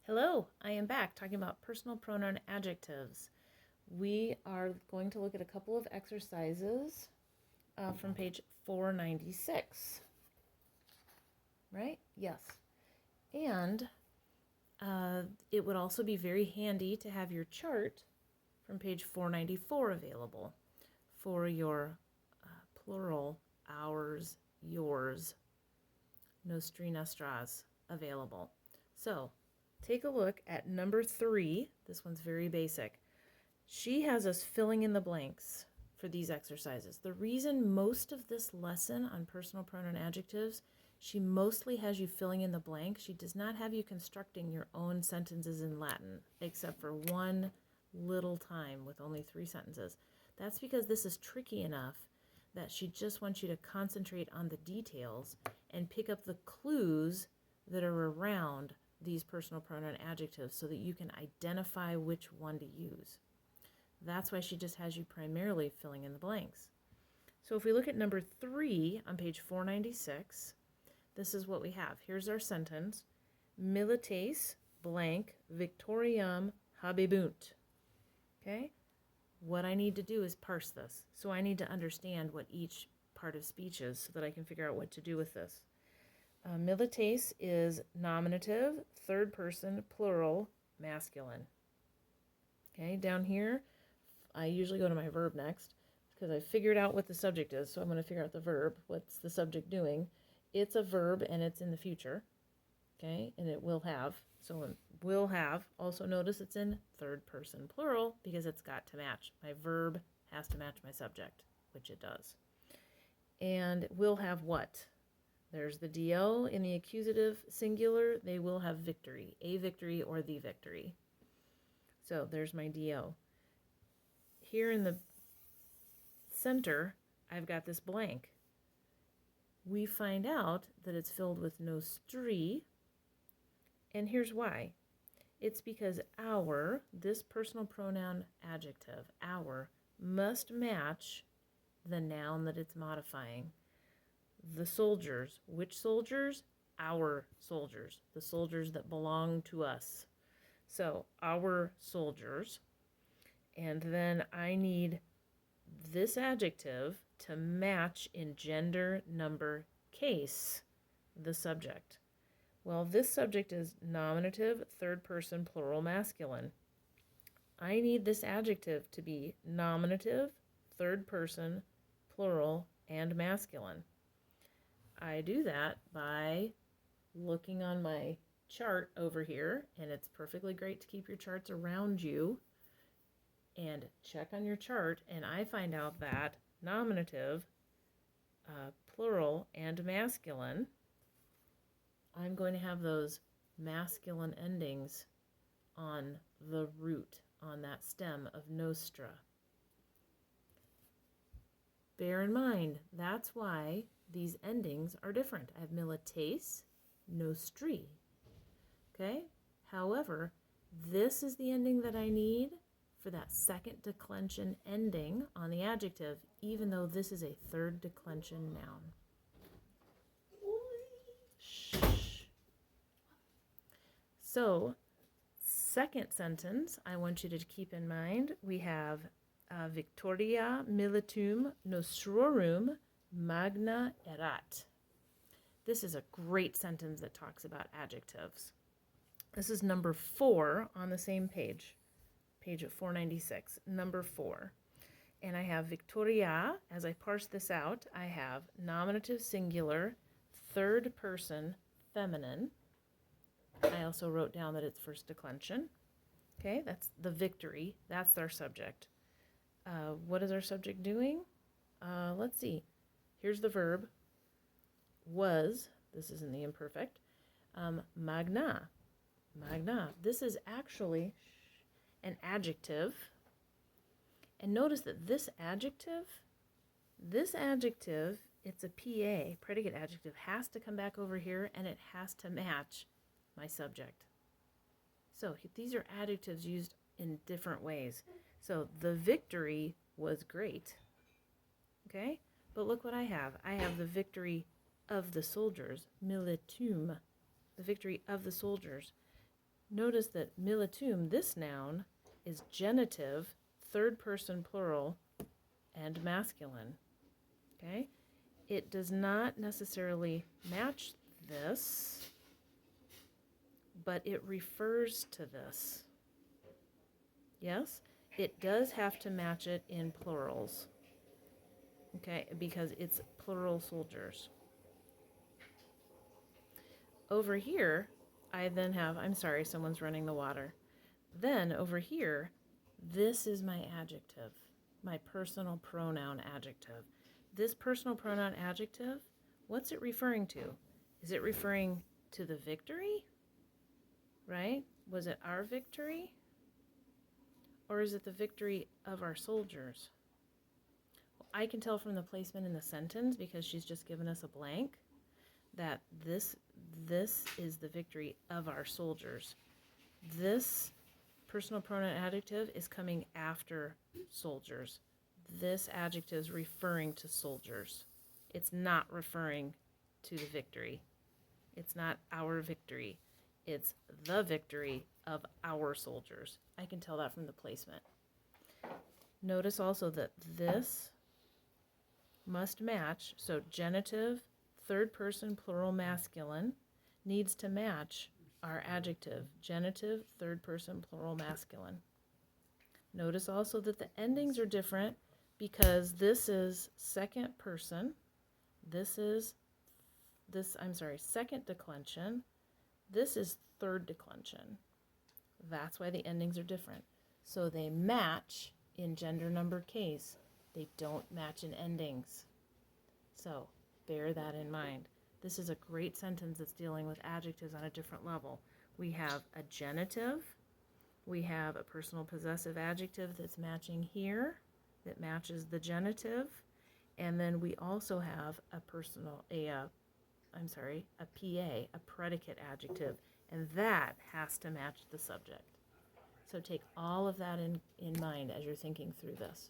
Hello, I am back talking about personal pronoun adjectives. We are going to look at a couple of exercises from page 496. Right? Yes. And it would also be very handy to have your chart from page 494 available for your plural, ours, yours, nostri, nostras available. So take a look at number 3. This one's very basic. She has us filling in the blanks for these exercises. The reason most of this lesson on personal pronoun adjectives, she mostly has you filling in the blank. She does not have you constructing your own sentences in Latin, except for one little time with only 3 sentences. That's because this is tricky enough that she just wants you to concentrate on the details and pick up the clues that are around these personal pronoun adjectives so that you can identify which one to use. That's why she just has you primarily filling in the blanks. So if we look at number 3 on page 496, this is what we have. Here's our sentence. Milites blank victoriam habebunt. Okay? What I need to do is parse this. So I need to understand what each part of speech is so that I can figure out what to do with this. Milites is nominative, third person, plural, masculine. Okay, down here, I usually go to my verb next because I figured out what the subject is. So I'm going to figure out the verb. What's the subject doing? It's a verb and it's in the future. Okay, and it will have. So it will have. Also notice it's in third person plural because it's got to match. My verb has to match my subject, which it does. And it will have what? There's the do in the accusative singular. They will have victory, a victory or the victory. So there's my do. Here in the center, I've got this blank. We find out that it's filled with nostri, and here's why. It's because our, this personal pronoun adjective, our, must match the noun that it's modifying. The soldiers. Which soldiers? Our soldiers. The soldiers that belong to us. So, our soldiers. And then I need this adjective to match in gender, number, case, the subject. Well, this subject is nominative, third person, plural, masculine. I need this adjective to be nominative, third person, plural, and masculine. I do that by looking on my chart over here, and it's perfectly great to keep your charts around you and check on your chart, and I find out that nominative, plural, and masculine, I'm going to have those masculine endings on the root, on that stem of nostra. Bear in mind, that's why these endings are different. I have milites, nostri. Okay? However, this is the ending that I need for that second declension ending on the adjective, even though this is a third declension noun. Shh. So, second sentence, I want you to keep in mind, we have Victoria militum nostrorum magna erat. This is a great sentence that talks about adjectives. This is number 4 on the same page, page 496, number 4. And I have Victoria. As I parse this out, I have nominative singular, third person, feminine. I also wrote down that it's first declension. Okay, that's the victory. That's our subject. What is our subject doing? Let's see. Here's the verb. Was. This is in the imperfect. Magna. Magna. This is actually an adjective. And notice that this adjective, it's a PA, predicate adjective, has to come back over here and it has to match my subject. So these are adjectives used in different ways. So the victory was great. Okay? But look what I have. I have the victory of the soldiers, militum, the victory of the soldiers. notice that militum, this noun, is genitive, third person plural, and masculine. Okay? It does not necessarily match this, but it refers to this. Yes? It does have to match it in plurals. Okay? Because it's plural soldiers. Over here, I then have, I'm sorry, someone's running the water. Then over here, this is my adjective, my personal pronoun adjective. This personal pronoun adjective, what's it referring to? Is it referring to the victory? Right? Was it our victory? Or is it the victory of our soldiers? Well, I can tell from the placement in the sentence, because she's just given us a blank, that this is the victory of our soldiers. This personal pronoun adjective is coming after soldiers. This adjective is referring to soldiers. It's not referring to the victory. It's not our victory. It's the victory of our soldiers. I can tell that from the placement. Notice also that this must match, so genitive, third person plural masculine, needs to match our adjective, genitive, third person plural masculine. Notice also that the endings are different because this is second person, second declension, this is third declension. That's why the endings are different. So they match in gender number case. They don't match in endings. So bear that in mind. This is a great sentence that's dealing with adjectives on a different level. We have a genitive. We have a personal possessive adjective that's matching here, that matches the genitive. And then we also have a PA, a predicate adjective, and that has to match the subject. So take all of that in mind as you're thinking through this.